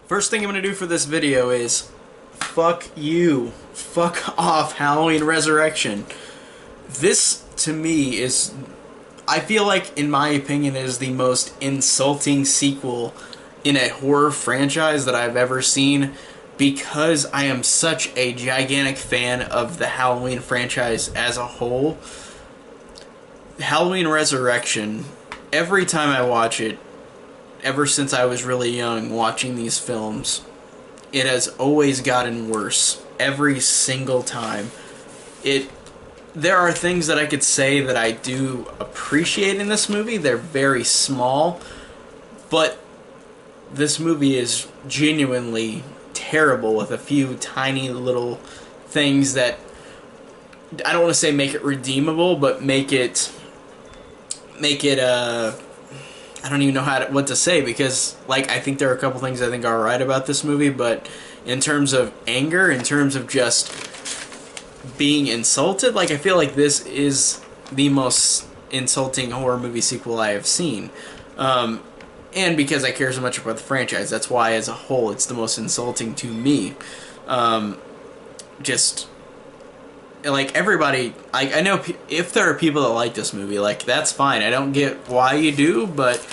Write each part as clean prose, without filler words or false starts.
First thing I'm going to do for this video is fuck you. Fuck off, Halloween Resurrection. This, to me, is... I feel like, in my opinion, is the most insulting sequel in a horror franchise that I've ever seen, because I am such a gigantic fan of the Halloween franchise as a whole. Halloween Resurrection, every time I watch it, ever since I was really young watching these films, it has always gotten worse. Every single time. There are things that I could say that I do appreciate in this movie. They're very small, but this movie is genuinely terrible with a few tiny little things that I don't want to say make it redeemable, but make it I don't even know what to say, because like I think there are a couple things I think are right about this movie, but in terms of anger, in terms of just being insulted, like I feel like this is the most insulting horror movie sequel I have seen. And because I care so much about the franchise, that's why as a whole it's the most insulting to me. Just like everybody, I know if there are people that like this movie, like that's fine. I don't get why you do, but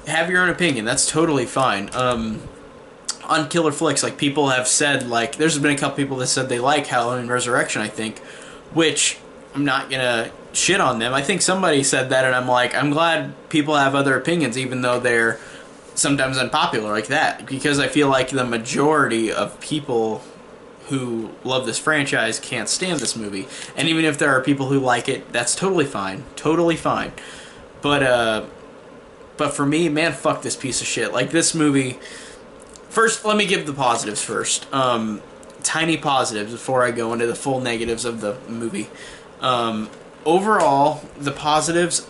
have your own opinion. That's totally fine. On Killer Flicks, like people have said, like there's been a couple people that said they like Halloween Resurrection, I think, which I'm not gonna shit on them. I think somebody said that, and I'm like, I'm glad people have other opinions, even though they're sometimes unpopular like that, because I feel like the majority of people who love this franchise can't stand this movie. And even if there are people who like it, that's totally fine. Totally fine. But for me, man, fuck this piece of shit. Like, this movie... First, let me give the positives first. Tiny positives before I go into the full negatives of the movie. Overall, the positives,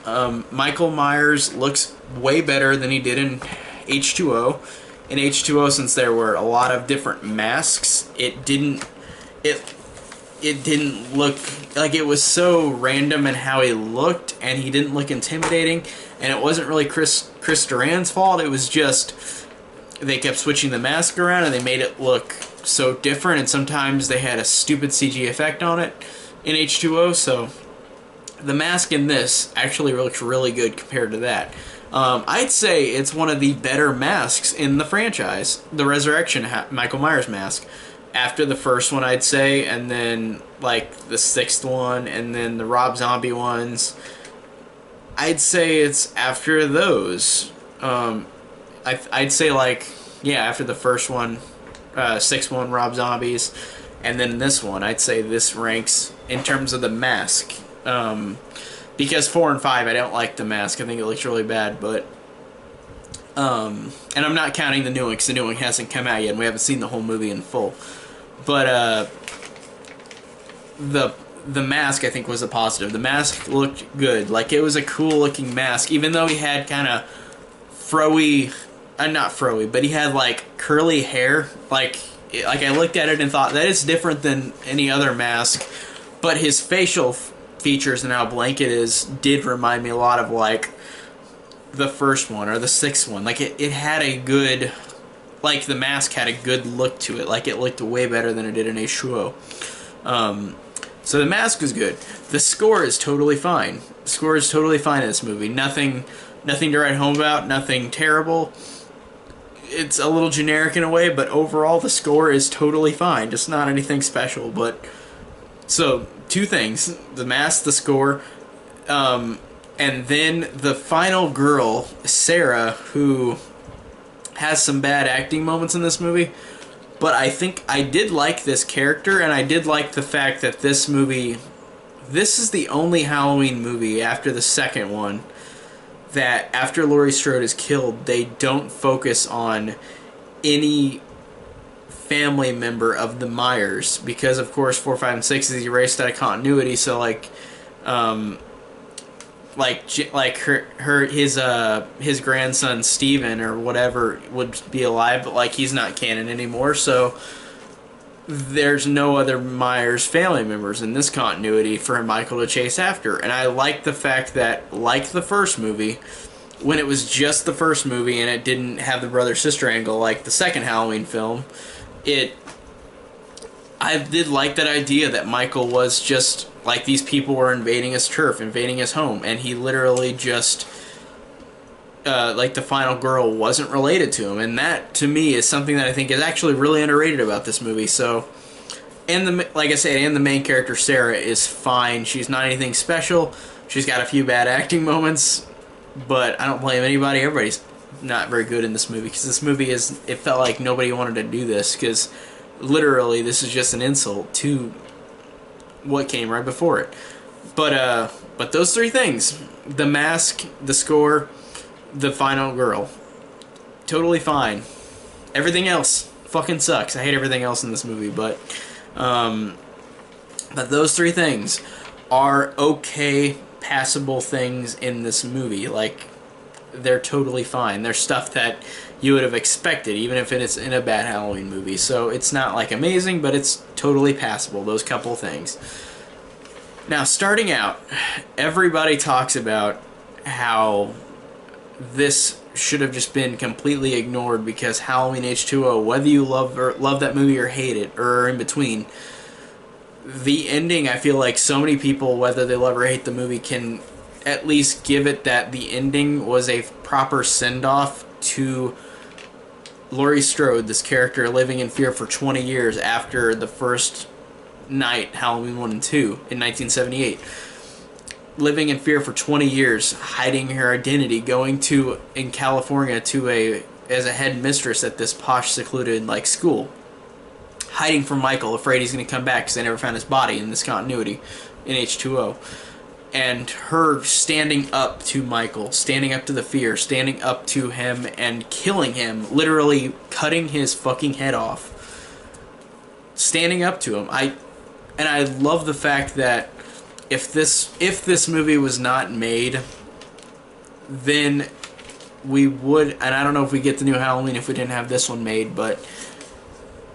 Michael Myers looks way better than he did in H2O. In H2O, since there were a lot of different masks, it didn't look like, it was so random in how he looked, and he didn't look intimidating, and it wasn't really Chris Duran's fault. It was just they kept switching the mask around and they made it look so different, and sometimes they had a stupid CG effect on it in H2O, so the mask in this actually looks really good compared to that. I'd say it's one of the better masks in the franchise, the Resurrection Michael Myers mask. After the first one, I'd say, and then like the sixth one, and then the Rob Zombie ones. I'd say it's after those. I'd say like, yeah, after the first one, sixth one, Rob Zombies, and then this one, I'd say this ranks in terms of the mask. Because 4 and 5, I don't like the mask. I think it looks really bad, but... and I'm not counting the new one, because the new one hasn't come out yet, and we haven't seen the whole movie in full. But, the mask, I think, was a positive. The mask looked good. Like, it was a cool-looking mask, even though he had kind of froey... not froey, but he had, like, curly hair. Like, I looked at it and thought, that is different than any other mask. But his facial features and how blank it is did remind me a lot of, like, the first one or the sixth one. Like, it had a good... Like, the mask had a good look to it. Like, it looked way better than it did in H2O. So the mask was good. The score is totally fine. The score is totally fine in this movie. Nothing to write home about. Nothing terrible. It's a little generic in a way, but overall the score is totally fine. Just not anything special, but... So, two things. The mask, the score, and then the final girl, Sarah, who has some bad acting moments in this movie, but I think I did like this character, and I did like the fact that this movie, this is the only Halloween movie after the second one that after Laurie Strode is killed, they don't focus on any family member of the Myers, because of course 4, 5, and 6 is erased out of continuity. So like his grandson Steven or whatever would be alive, but like he's not canon anymore. So there's no other Myers family members in this continuity for Michael to chase after. And I like the fact that, like the first movie, when it was just the first movie and it didn't have the brother-sister angle like the second Halloween film, I did like that idea that Michael was just like these people were invading his turf, invading his home, and he literally just like the final girl wasn't related to him, and that to me is something that I think is actually really underrated about this movie. So, and like I said, and the main character Sarah is fine. She's not anything special. She's got a few bad acting moments, but I don't blame anybody. Everybody's not very good in this movie because this movie it felt like nobody wanted to do this because literally this is just an insult to what came right before it. But those three things, the mask, the score, the final girl, totally fine. Everything else fucking sucks. I hate everything else in this movie, but those three things are okay, passable things in this movie. Like, they're totally fine. They're stuff that you would have expected, even if it's in a bad Halloween movie. So it's not like amazing, but it's totally passable, those couple things. Now, starting out, everybody talks about how this should have just been completely ignored because Halloween H2O, whether you love that movie or hate it, or in between, the ending, I feel like so many people, whether they love or hate the movie, can at least give it that the ending was a proper send-off to Laurie Strode, this character living in fear for 20 years after the first night, Halloween 1 and 2, in 1978. Living in fear for 20 years, hiding her identity, going in California as a head mistress at this posh, secluded, school. Hiding from Michael, afraid he's going to come back because they never found his body in this continuity in H2O. And her standing up to Michael, standing up to the fear, standing up to him and killing him, literally cutting his fucking head off. Standing up to him. I love the fact that if this movie was not made, then we would, and I don't know if we get the new Halloween if we didn't have this one made, but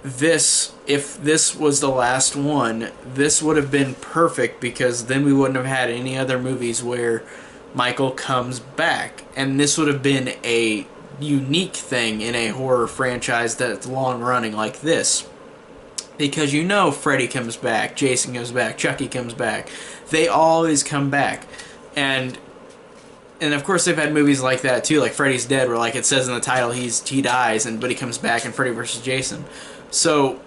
if this was the last one, this would have been perfect because then we wouldn't have had any other movies where Michael comes back. And this would have been a unique thing in a horror franchise that's long running like this. Because Freddy comes back, Jason comes back, Chucky comes back. They always come back. And of course they've had movies like that too, like Freddy's Dead, where it says in the title he dies but he comes back in Freddy vs. Jason. So,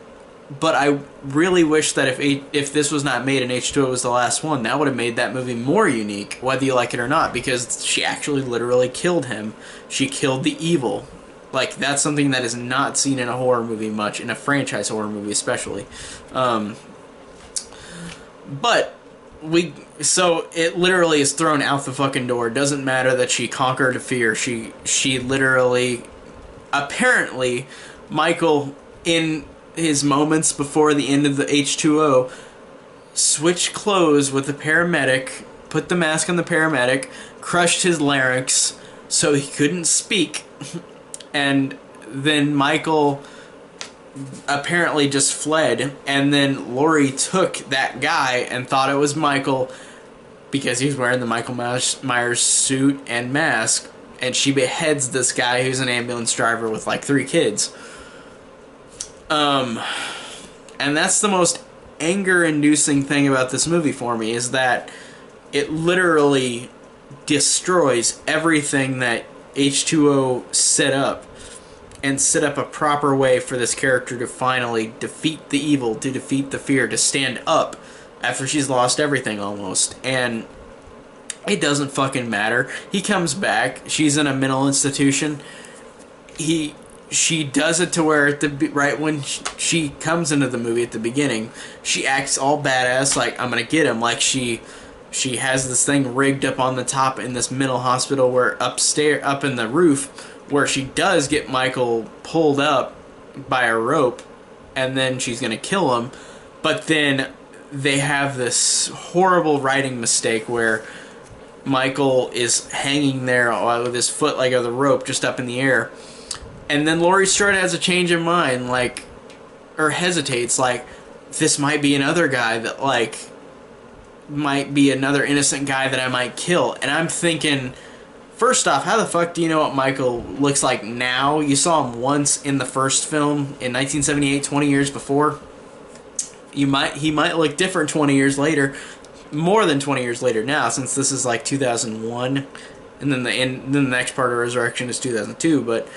but I really wish that if this was not made and H2O was the last one, that would have made that movie more unique, whether you like it or not, because she actually literally killed him. She killed the evil. That's something that is not seen in a horror movie much, in a franchise horror movie especially. So it literally is thrown out the fucking door. It doesn't matter that she conquered fear. She literally, apparently, Michael, in his moments before the end of the H2O, switched clothes with the paramedic, put the mask on the paramedic, crushed his larynx so he couldn't speak, and then Michael apparently just fled, and then Laurie took that guy and thought it was Michael because he was wearing the Michael Myers suit and mask, and she beheads this guy who's an ambulance driver with 3 kids. And that's the most anger-inducing thing about this movie for me, is that it literally destroys everything that H2O set up, and set up a proper way for this character to finally defeat the evil, to defeat the fear, to stand up after she's lost everything almost. And it doesn't fucking matter. He comes back. She's in a mental institution. She does it to where right when she comes into the movie at the beginning, she acts all badass, I'm gonna get him. She has this thing rigged up on the top in this mental hospital where up in the roof, where she does get Michael pulled up by a rope, and then she's gonna kill him. But then they have this horrible writing mistake where Michael is hanging there with his foot of the rope just up in the air. And then Laurie Strode has a change of mind, or hesitates, this might be another guy that, might be another innocent guy that I might kill. And I'm thinking, First off, how the fuck do you know what Michael looks like now? You saw him once in the first film in 1978, 20 years before. He might look different 20 years later, more than 20 years later now, since this is like 2001, and then the next part of Resurrection is 2002, but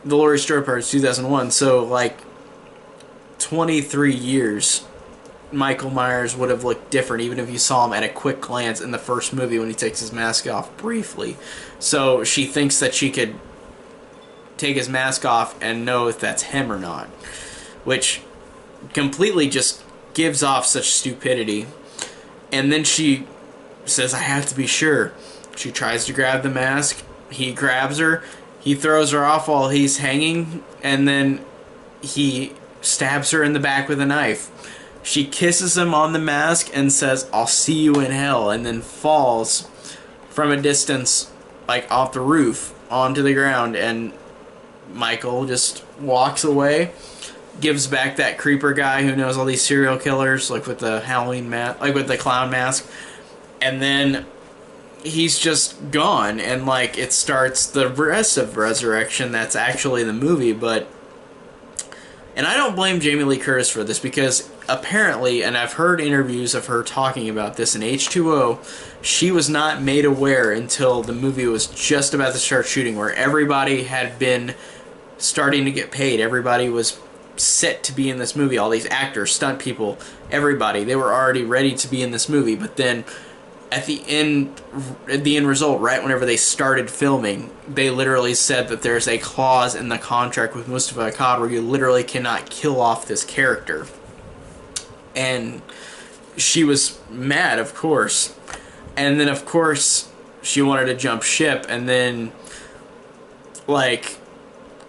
the Laurie Strode part is 2001. So like 23 years, Michael Myers would have looked different even if you saw him at a quick glance in the first movie when he takes his mask off briefly. So she thinks that she could take his mask off and know if that's him or not, which completely just gives off such stupidity. And then she says, I have to be sure. She tries to grab the mask. He grabs her. He throws her off while he's hanging, and then he stabs her in the back with a knife. She kisses him on the mask and says, I'll see you in hell, and then falls from a distance, like off the roof, onto the ground, and Michael just walks away, gives back that creeper guy who knows all these serial killers, like with the Halloween mask, like with the clown mask, and then he's just gone, and like it starts the rest of Resurrection that's actually the movie. But and I don't blame Jamie Lee Curtis for this, because apparently, and I've heard interviews of her talking about this in H2O, she was not made aware until the movie was just about to start shooting, where everybody had been starting to get paid. Everybody was set to be in this movie. All these actors, stunt people, everybody, they were already ready to be in this movie. But then at the end result, right whenever they started filming, they literally said that there's a clause in the contract with Mustafa Akkad where you literally cannot kill off this character. And she was mad, of course. And then, of course, she wanted to jump ship, and then, like,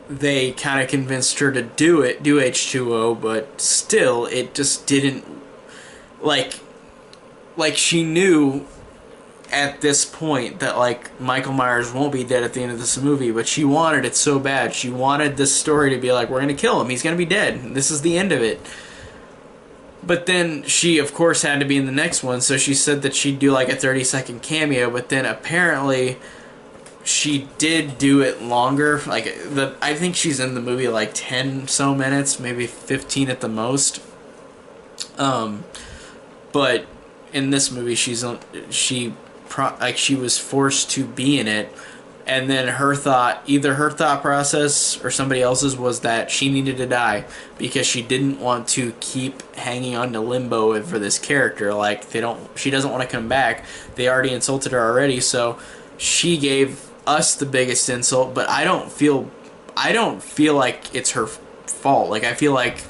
they kind of convinced her to do H2O, but still, it just didn't, like she knew at this point that, like, Michael Myers won't be dead at the end of this movie, but she wanted it so bad. She wanted this story to be like, we're going to kill him, he's going to be dead, this is the end of it. But then she, of course, had to be in the next one, so she said that she'd do like a 30-second cameo, but then apparently she did do it longer. Like, I think she's in the movie like 10 so minutes, maybe 15 at the most. But in this movie, she was forced to be in it, and then either her thought process or somebody else's, was that she needed to die because she didn't want to keep hanging on to limbo for this character. Like, she doesn't want to come back. They already insulted her already, so she gave us the biggest insult. But I don't feel like it's her fault. Like, I feel like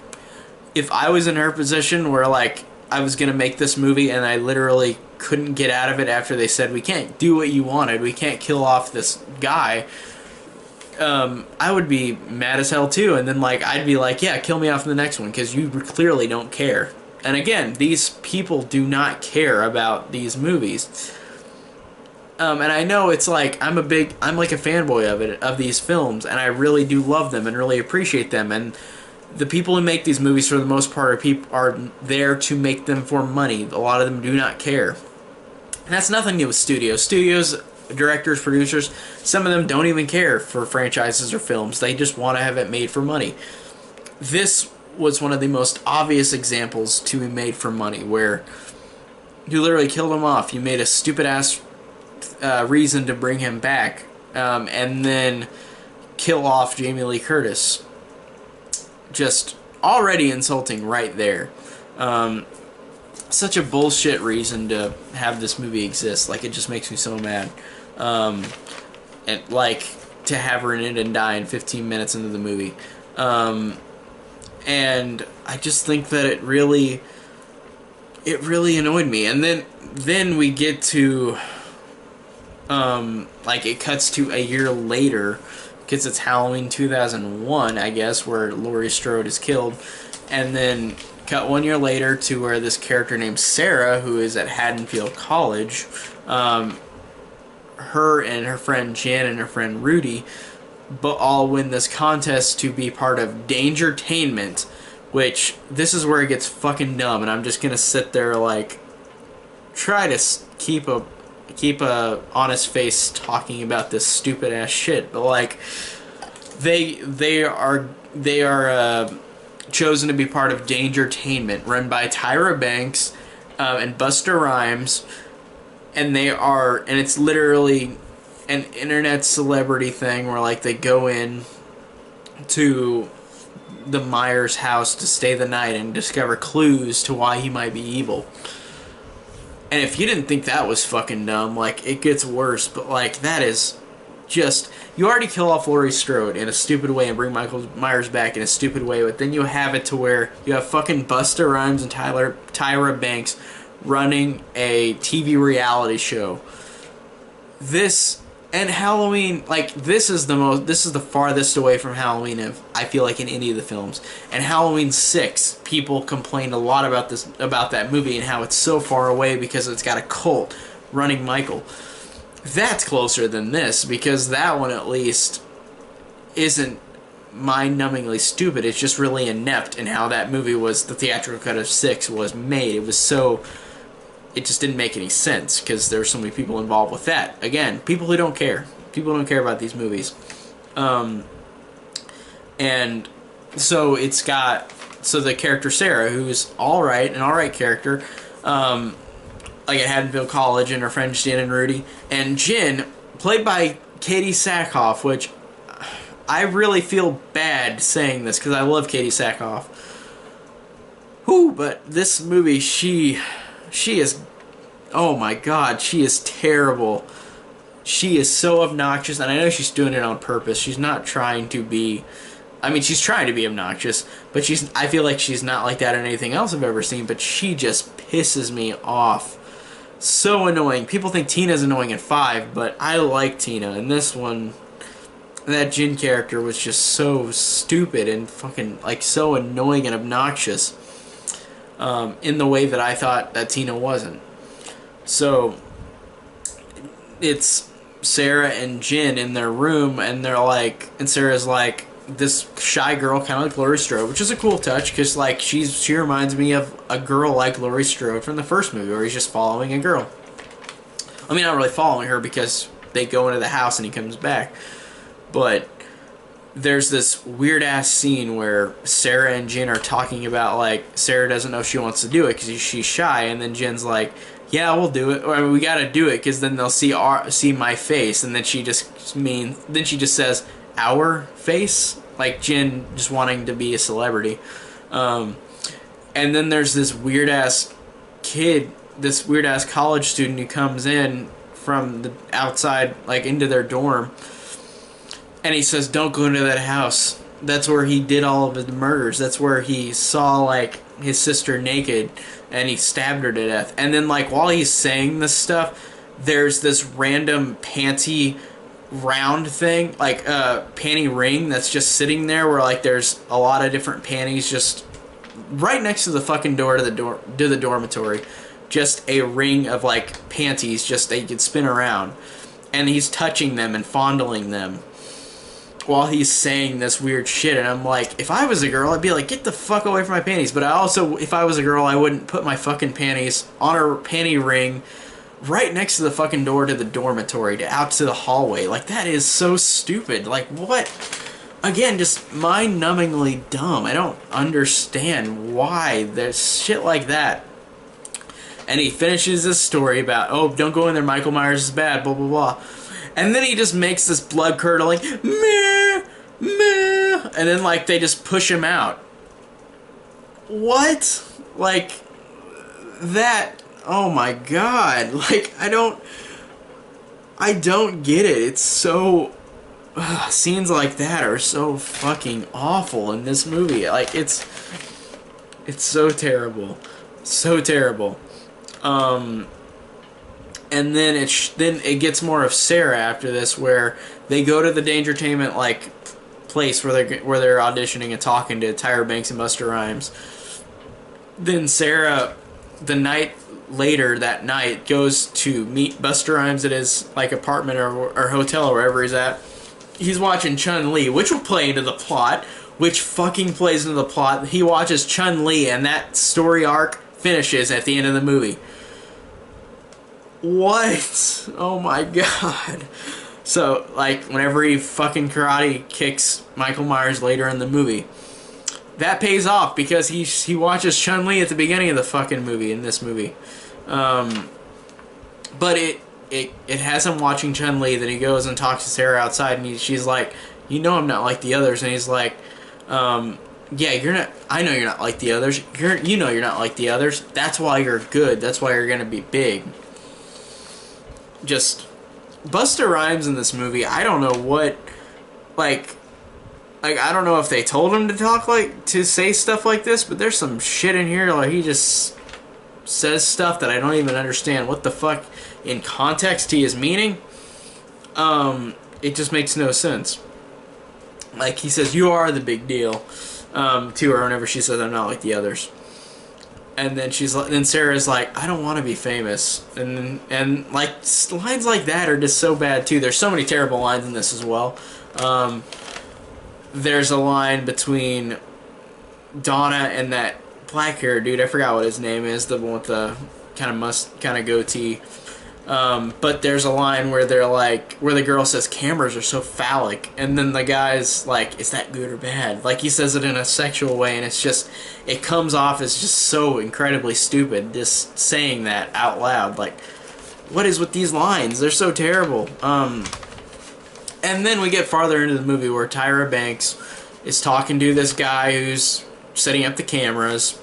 if I was in her position where, like, I was gonna make this movie and I literally couldn't get out of it after they said, we can't do what you wanted, we can't kill off this guy, I would be mad as hell too. And then, like, I'd be like, yeah, kill me off in the next one, because you clearly don't care. And again, these people do not care about these movies. And I know it's like, I'm like a fanboy of these films, and I really do love them and really appreciate them. And the people who make these movies, for the most part, are there to make them for money. A lot of them do not care. And that's nothing new with studios. Studios, directors, producers, some of them don't even care for franchises or films. They just want to have it made for money. This was one of the most obvious examples to be made for money, where you literally killed him off. You made a stupid-ass reason to bring him back, and then kill off Jamie Lee Curtis. Just already insulting right there. Such a bullshit reason to have this movie exist. Like, it just makes me so mad. And like, to have her in it and die in 15 minutes into the movie. And I just think that it really annoyed me. And then we get to like, it cuts to a year later, because it's Halloween 2001, I guess, where Laurie Strode is killed. And then cut 1 year later to where this character named Sarah, who is at Haddonfield College, her and her friend Jan and her friend Rudy, but all win this contest to be part of Dangertainment, which, this is where it gets fucking dumb, and I'm just gonna sit there, like, try to keep a keep a honest face talking about this stupid ass shit. But like, they are chosen to be part of Dangertainment, run by Tyra Banks and Busta Rhymes, and it's literally an internet celebrity thing where like they go in to the Myers house to stay the night and discover clues to why he might be evil. And if you didn't think that was fucking dumb, like, it gets worse. But like, that is just, you already kill off Laurie Strode in a stupid way and bring Michael Myers back in a stupid way, but then you have it to where you have fucking Busta Rhymes and Tyra Banks running a TV reality show. This and Halloween, like, this is the farthest away from Halloween I feel like in any of the films. And Halloween 6, people complained a lot about that movie and how it's so far away because it's got a cult running Michael. That's closer than this, because that one at least isn't mind-numbingly stupid. It's just really inept in how that movie was, the theatrical cut of 6 was made. It just didn't make any sense because there were so many people involved with that. Again, people who don't care. People don't care about these movies. And so it's got, so the character Sarah, who's an alright character, like at Haddonfield College, and her friends Jen and Rudy, and Jen, played by Katie Sackhoff, which I really feel bad saying this because I love Katie Sackhoff. Whew, but this movie, she is, oh my god, she is terrible. She is so obnoxious, and I know she's doing it on purpose. She's not trying to be, I mean, she's trying to be obnoxious, but I feel like she's not like that in anything else I've ever seen, but she just pisses me off. So annoying. People think Tina's annoying in 5, but I like Tina. And this one, that Jin character was just so stupid and fucking, like, so annoying and obnoxious in the way that I thought that Tina wasn't. So, it's Sarah and Jin in their room, and they're like, and Sarah's like, this shy girl, kind of like Laurie Strode, which is a cool touch, because like she reminds me of a girl like Laurie Strode from the first movie, where he's just following a girl. I mean, not really following her, because they go into the house and he comes back, but there's this weird ass scene where Sarah and Jen are talking about, like, Sarah doesn't know if she wants to do it because she's shy, and then Jen's like, yeah, we'll do it, or I mean, we gotta do it because then they'll see my face, and then she just says our face, like Jen just wanting to be a celebrity. And then there's this weird ass kid, this weird ass college student who comes in from the outside, like into their dorm, and he says, don't go into that house. That's where he did all of his murders. That's where he saw, like, his sister naked and he stabbed her to death. And then, like, while he's saying this stuff, there's this random panty round thing, like a panty ring that's just sitting there, where like there's a lot of different panties just right next to the fucking door to the dormitory, just a ring of like panties just that you could spin around, and he's touching them and fondling them while he's saying this weird shit. And I'm like, if I was a girl, I'd be like, get the fuck away from my panties. But I also, if I was a girl, I wouldn't put my fucking panties on a panty ring right next to the fucking door to the dormitory, out to the hallway. Like, that is so stupid. Like, what? Again, just mind-numbingly dumb. I don't understand why there's shit like that. And he finishes this story about, oh, don't go in there, Michael Myers is bad, blah, blah, blah. And then he just makes this blood-curdling, meh, meh, and then, like, they just push him out. What? Like, that... Oh my god, like, I don't get it. It's so, scenes like that are so fucking awful in this movie. Like, it's so terrible. So terrible. And then it gets more of Sarah after this, where they go to the Dangertainment, like, place where they're auditioning and talking to Tyra Banks and Busta Rhymes. Then Sarah, later that night, goes to meet Busta Rhymes at his like apartment or hotel or wherever he's at. He's watching Chun-Li, which will play into the plot, which fucking plays into the plot. He watches Chun-Li, and that story arc finishes at the end of the movie. What? Oh my god. So, like, whenever he fucking karate kicks Michael Myers later in the movie, that pays off because he watches Chun-Li at the beginning of the fucking movie, in this movie. But it has him watching Chun-Li, then he goes and talks to Sarah outside, and she's like, you know I'm not like the others, and he's like, yeah, you're not, I know you're not like the others, you know you're not like the others, that's why you're good, that's why you're gonna be big. Just, Busta Rhymes in this movie, I don't know what, like, I don't know if they told him to talk to say stuff like this, but there's some shit in here, like, he just says stuff that I don't even understand what the fuck in context he is meaning. It just makes no sense. Like, he says, you are the big deal, to her whenever she says, I'm not like the others. And then then Sarah's like, I don't want to be famous. And like, lines like that are just so bad, too. There's so many terrible lines in this as well. There's a line between Donna and that black hair dude, I forgot what his name is, the one with the kind of goatee. But there's a line where they're like, where the girl says cameras are so phallic, and then the guy's like, is that good or bad? Like, he says it in a sexual way, and it's just, it comes off as just so incredibly stupid, just saying that out loud. Like, what is with these lines? They're so terrible. And then we get farther into the movie where Tyra Banks is talking to this guy who's setting up the cameras.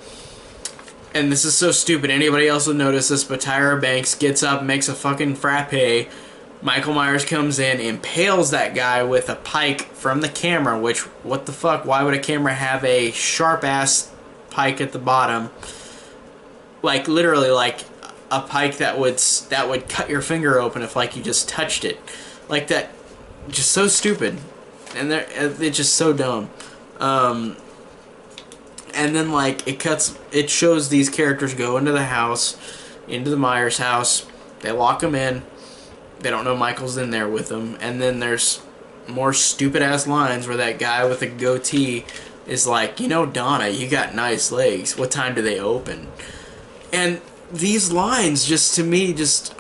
And this is so stupid, anybody else would notice this, but Tyra Banks gets up, makes a fucking frappe. Michael Myers comes in, impales that guy with a pike from the camera, which, what the fuck, why would a camera have a sharp-ass pike at the bottom? Like, literally, like, a pike that would cut your finger open if, like, you just touched it. Like, that, just so stupid. And it's just so dumb. And then, like, it shows these characters go into the house, into the Myers house. They lock them in. They don't know Michael's in there with them. And then there's more stupid-ass lines where that guy with a goatee is like, you know, Donna, you got nice legs. What time do they open? And these lines, just, to me, just,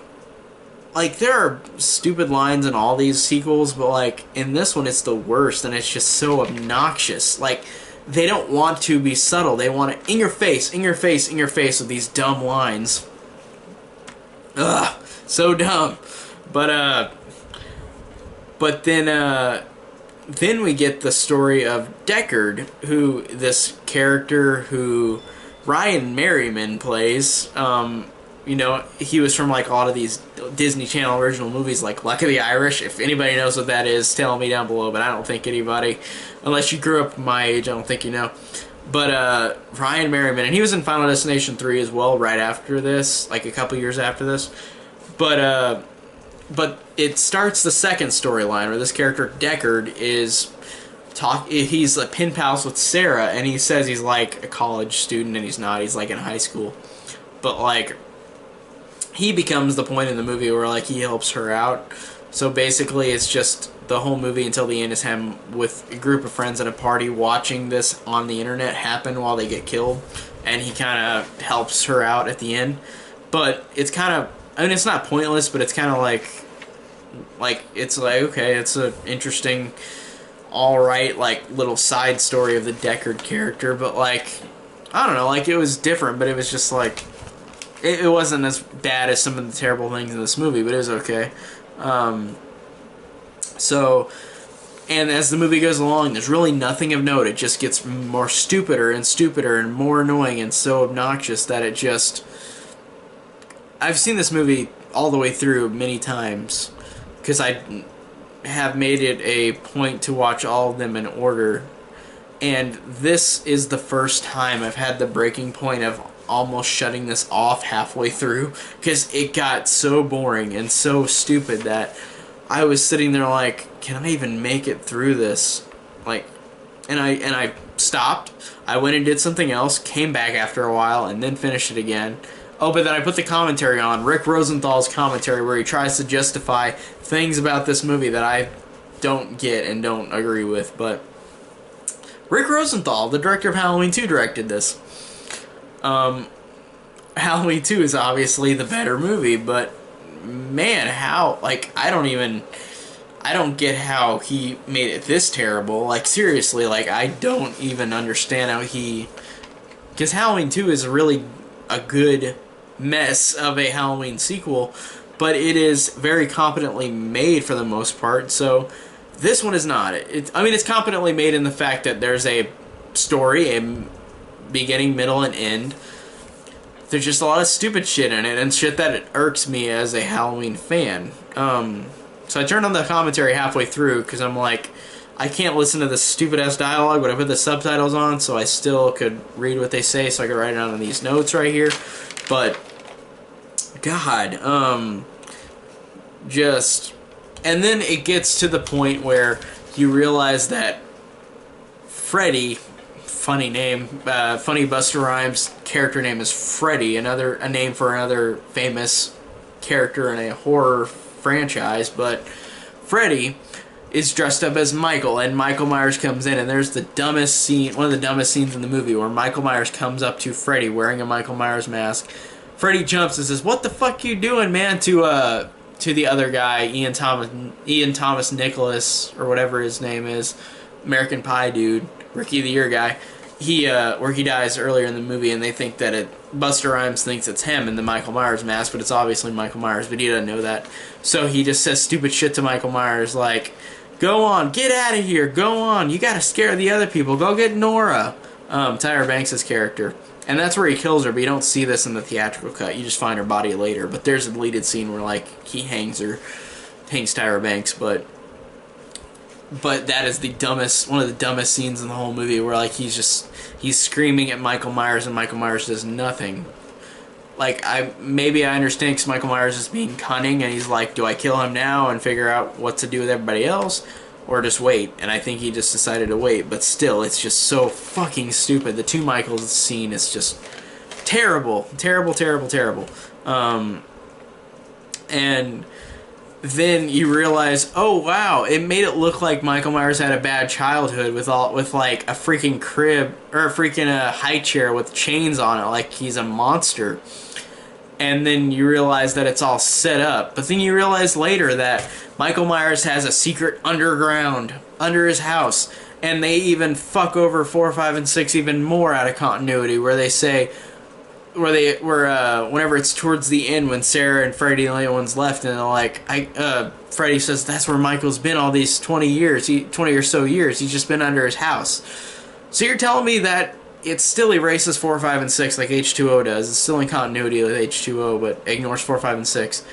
like, there are stupid lines in all these sequels, but, like, in this one, it's the worst, and it's just so obnoxious. Like, they don't want to be subtle. They want it in your face, in your face, in your face with these dumb lines. Ugh, so dumb. But then we get the story of Deckard, who, this character who Ryan Merriman plays. You know, he was from, like, a lot of these Disney Channel original movies, like Luck of the Irish. If anybody knows what that is, tell me down below, but I don't think anybody, unless you grew up my age, I don't think you know. But, Ryan Merriman, and he was in Final Destination 3 as well, right after this, like a couple years after this. But it starts the second storyline, where this character, Deckard, he's like pen pals with Sarah, and he says he's like a college student, and he's not, he's like in high school. But, like, he becomes the point in the movie where, like, he helps her out. So basically it's just the whole movie until the end is him with a group of friends at a party watching this on the internet happen while they get killed, and he kind of helps her out at the end. But it's kind of, I mean, it's not pointless, but it's kind of like it's like, okay, it's an interesting, alright, like, little side story of the Deckard character, but, like, I don't know, like, it was different, but it was just like, it wasn't as bad as some of the terrible things in this movie, but it was okay. So, and as the movie goes along, there's really nothing of note. It just gets more stupider and more annoying and so obnoxious that it just... I've seen this movie all the way through many times, because I have made it a point to watch all of them in order. And this is the first time I've had the breaking point of almost shutting this off halfway through, because it got so boring and so stupid that I was sitting there like, can I even make it through this? Like, and I stopped. I went and did something else, came back after a while, and then finished it again. Oh, but then I put the commentary on, Rick Rosenthal's commentary, where he tries to justify things about this movie that I don't get and don't agree with. But Rick Rosenthal, the director of Halloween 2, directed this. Halloween 2 is obviously the better movie, but man, how, like, I don't get how he made it this terrible. Like, seriously, like, I don't even understand how he... Because Halloween 2 is really a good mess of a Halloween sequel, but it is very competently made for the most part, so this one is not. I mean, it's competently made in the fact that there's a story, a beginning, middle, and end. There's just a lot of stupid shit in it, and shit that it irks me as a Halloween fan. So I turned on the commentary halfway through, because I'm like, I can't listen to this stupid-ass dialogue, but I put the subtitles on so I still could read what they say, so I could write it down in these notes right here. But, God, just... And then it gets to the point where you realize that Freddy, funny name, funny Busta Rhymes character name is Freddy, a name for another famous character in a horror franchise, but Freddy is dressed up as Michael, and Michael Myers comes in, and there's the dumbest scene, one of the dumbest scenes in the movie, where Michael Myers comes up to Freddy wearing a Michael Myers mask. Freddy jumps and says, "What the fuck you doing, man?" to the other guy, Ian Thomas Nicholas, or whatever his name is, American Pie dude, Rookie of the Year guy. Where he dies earlier in the movie, and they think that Busta Rhymes thinks it's him in the Michael Myers mask, but it's obviously Michael Myers, but he doesn't know that. So he just says stupid shit to Michael Myers, like, "Go on, get out of here, go on, you gotta scare the other people, go get Nora," Tyra Banks' character. And that's where he kills her, but you don't see this in the theatrical cut, you just find her body later. But there's a deleted scene where, like, he hangs Tyra Banks, but that is one of the dumbest scenes in the whole movie, where, like, he's screaming at Michael Myers, and Michael Myers does nothing. Like, maybe I understand because Michael Myers is being cunning, and he's like, do I kill him now and figure out what to do with everybody else, or just wait? And I think he just decided to wait, but still, it's just so fucking stupid. The two Michaels scene is just terrible. Terrible, terrible, terrible. And then you realize, oh wow, it made it look like Michael Myers had a bad childhood with like a freaking crib, or a freaking high chair with chains on it, like he's a monster. And then you realize that it's all set up. But then you realize later that Michael Myers has a secret underground under his house, and they even fuck over 4, 5, and 6 even more out of continuity, where they say, whenever it's towards the end, when Sarah and Freddy are the only ones left, and they're like, Freddy says that's where Michael's been all these 20 or so years. He's just been under his house. So you're telling me that it still erases 4, 5, and 6 like H2O does. It's still in continuity with H2O, but ignores 4, 5, and 6.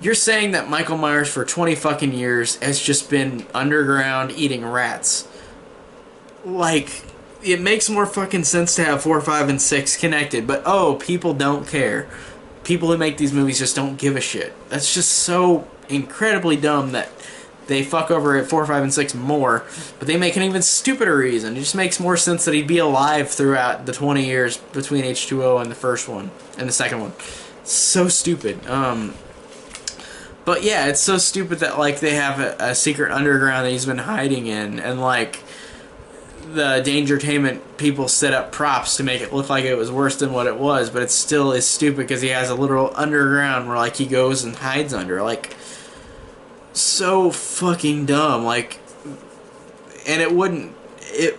You're saying that Michael Myers for 20 fucking years has just been underground eating rats. Like, it makes more fucking sense to have 4, 5, and 6 connected, but oh, people don't care. People who make these movies just don't give a shit. That's just so incredibly dumb that they fuck over at 4, 5, and 6 more, but they make an even stupider reason. It just makes more sense that he'd be alive throughout the 20 years between H2O and the first one, and the second one. So stupid. But yeah, it's so stupid that, like, they have a secret underground that he's been hiding in, and, like, the Dangertainment people set up props to make it look like it was worse than what it was, but it still is stupid because he has a literal underground where, like, he goes and hides under. Like, so fucking dumb. Like, and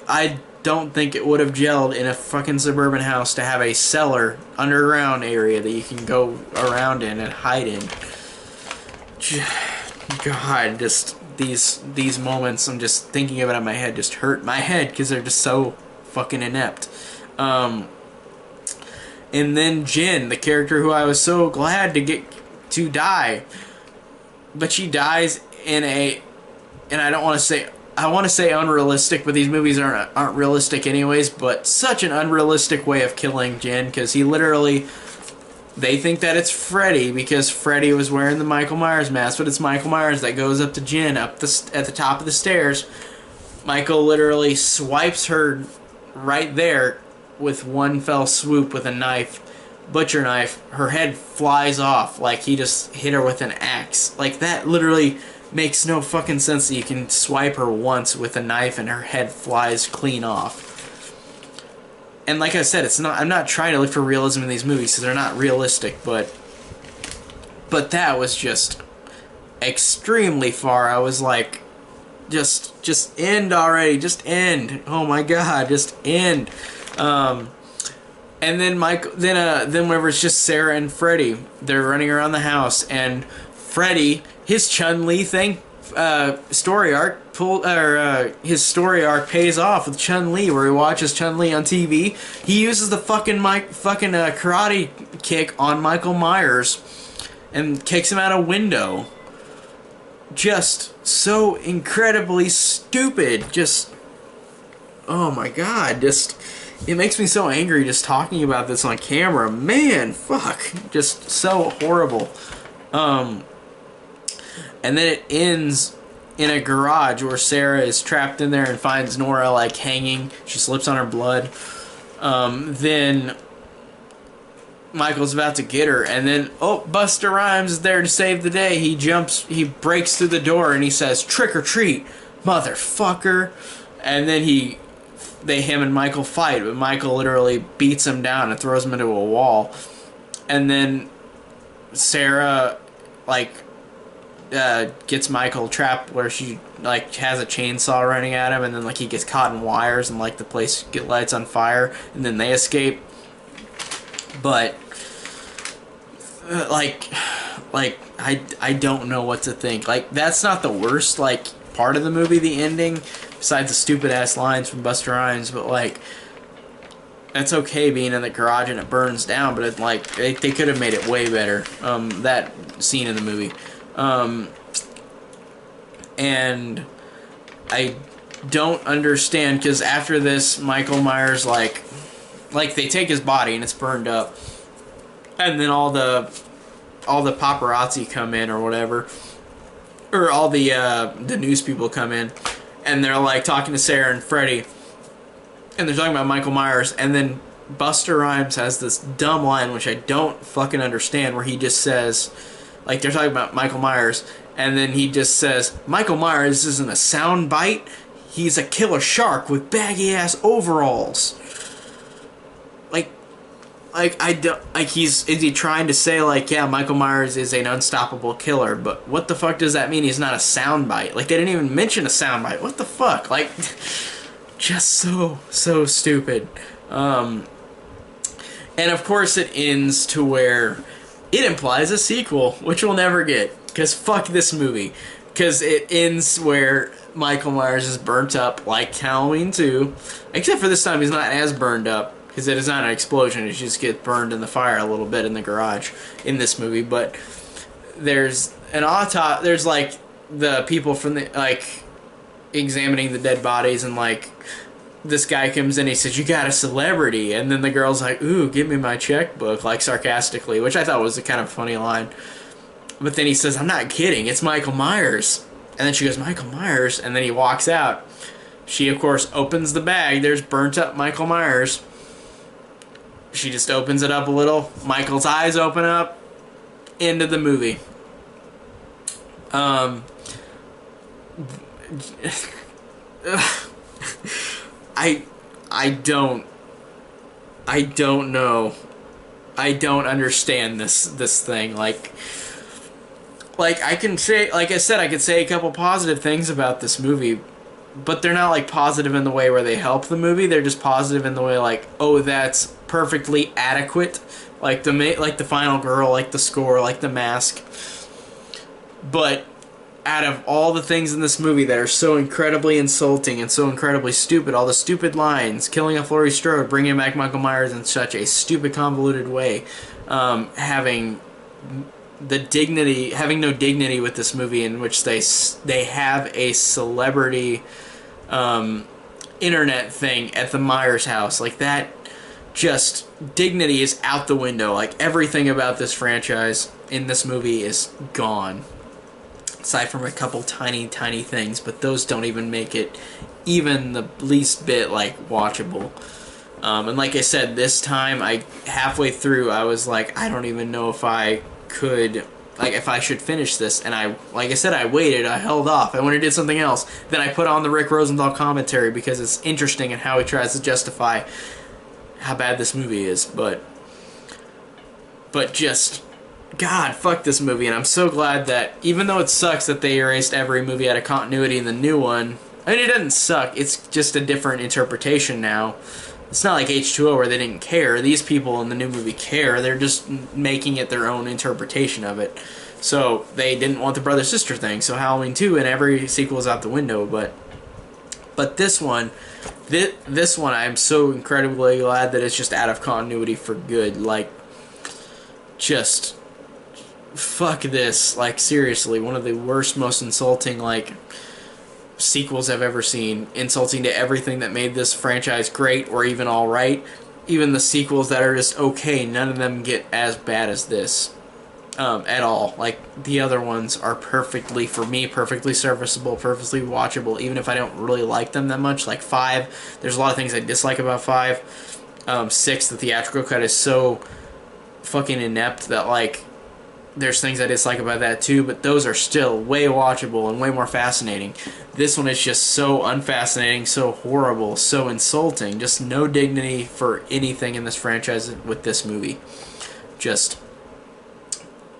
I don't think it would have gelled in a fucking suburban house to have a cellar, underground area that you can go around in and hide in. God, just these moments, I'm just thinking of it in my head, just hurt my head because they're just so fucking inept. And then Jen, the character who I was so glad to get to die, but she dies in and I want to say unrealistic, but these movies aren't realistic anyways, but such an unrealistic way of killing Jen, because he literally, they think that it's Freddy because Freddy was wearing the Michael Myers mask, but it's Michael Myers that goes up to Jen at the top of the stairs. Michael literally swipes her right there with one fell swoop with a knife, butcher knife. Her head flies off like he just hit her with an axe. Like, that literally makes no fucking sense that you can swipe her once with a knife and her head flies clean off. And like I said, I'm not trying to look for realism in these movies because they're not realistic, but But that was just extremely far. I was like, just end already, just end. Oh my god, just end. And then then whenever it's just Sarah and Freddy, they're running around the house, and Freddy, his Chun-Li thing, story arc his story arc pays off with Chun-Li, where he watches Chun-Li on TV. He uses the fucking karate kick on Michael Myers and kicks him out a window. Just so incredibly stupid. Just, oh my god, just, it makes me so angry just talking about this on camera. Man, fuck, just so horrible. And then it ends in a garage where Sarah is trapped in there and finds Nora like hanging. She slips on her blood. Then Michael's about to get her, and then, oh, Busta Rhymes is there to save the day. He breaks through the door and he says, "Trick or treat, motherfucker." And then him and Michael fight, but Michael literally beats him down and throws him into a wall. And then Sarah, like, gets Michael trapped where she, like, has a chainsaw running at him, and then, like, he gets caught in wires and, like, the place lights on fire, and then they escape. But I don't know what to think. Like, that's not the worst, like, part of the movie, the ending, besides the stupid ass lines from Busta Rhymes, but like, that's okay being in the garage and it burns down, but it, like, they could have made it way better, that scene in the movie. And I don't understand, because after this, Michael Myers, like they take his body and it's burned up, and then all the paparazzi come in or whatever, or all the news people come in, and they're like talking to Sarah and Freddy, and they're talking about Michael Myers, and then Busta Rhymes has this dumb line which I don't fucking understand, where he just says, like, they're talking about Michael Myers, and then he just says, "Michael Myers isn't a sound bite, he's a killer shark with baggy ass overalls." Is he trying to say, like, yeah, Michael Myers is an unstoppable killer, but what the fuck does that mean he's not a soundbite? Like, they didn't even mention a soundbite. What the fuck? Like, just so stupid. And of course it ends to where it implies a sequel, which we'll never get, because fuck this movie. Because it ends where Michael Myers is burnt up like Halloween 2, except for this time he's not as burned up, because it is not an explosion, it just gets burned in the fire a little bit in the garage in this movie. But there's an there's like the people from the, like, examining the dead bodies, and like this guy comes in, he says, "You got a celebrity," and then the girl's like, "Ooh, give me my checkbook," like sarcastically, which I thought was a kind of funny line. But then he says, "I'm not kidding, it's Michael Myers." And then she goes, "Michael Myers?" And then he walks out. She, of course, opens the bag. There's burnt up Michael Myers. She just opens it up a little. Michael's eyes open up. End of the movie. I don't know. I don't understand this thing. Like I can say, like I said, I could say a couple positive things about this movie, but they're not like positive in the way where they help the movie. They're just positive in the way like, oh, that's perfectly adequate, like the final girl, like the score, like the mask. But out of all the things in this movie that are so incredibly insulting and so incredibly stupid, all the stupid lines, killing off Laurie Strode, bringing back Michael Myers in such a stupid, convoluted way, having no dignity with this movie, in which they have a celebrity internet thing at the Myers house, like that. Just dignity is out the window. Like, everything about this franchise in this movie is gone, aside from a couple tiny things, but those don't even make it even the least bit like watchable. And like I said, this time, halfway through, I was like, I don't even know if I could, like, if I should finish this. And like I said, I waited, I held off, I went and did something else. Then I put on the Rick Rosenthal commentary because it's interesting in how he tries to justify how bad this movie is. But just God, fuck this movie, and I'm so glad that, even though it sucks that they erased every movie out of continuity in the new one, I mean, it doesn't suck, it's just a different interpretation now. It's not like H2O where they didn't care. These people in the new movie care. They're just making it their own interpretation of it. So they didn't want the brother-sister thing, so Halloween 2 and every sequel is out the window, but this one, this one I'm so incredibly glad that it's just out of continuity for good. Like, just fuck this. Like, seriously, one of the worst, most insulting, like, sequels I've ever seen. Insulting to everything that made this franchise great or even alright. Even the sequels that are just okay, none of them get as bad as this. At all. Like, the other ones are perfectly, for me, perfectly serviceable, perfectly watchable, even if I don't really like them that much. Like 5, there's a lot of things I dislike about 5. 6, the theatrical cut is so fucking inept that, like, there's things I dislike about that too, but those are still way watchable and way more fascinating. This one is just so unfascinating, so horrible, so insulting. Just no dignity for anything in this franchise with this movie. Just,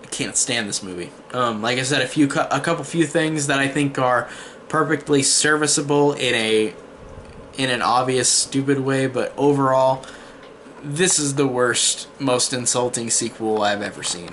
I can't stand this movie. Like I said, a couple few things that I think are perfectly serviceable in an obvious, stupid way, but overall, this is the worst, most insulting sequel I've ever seen.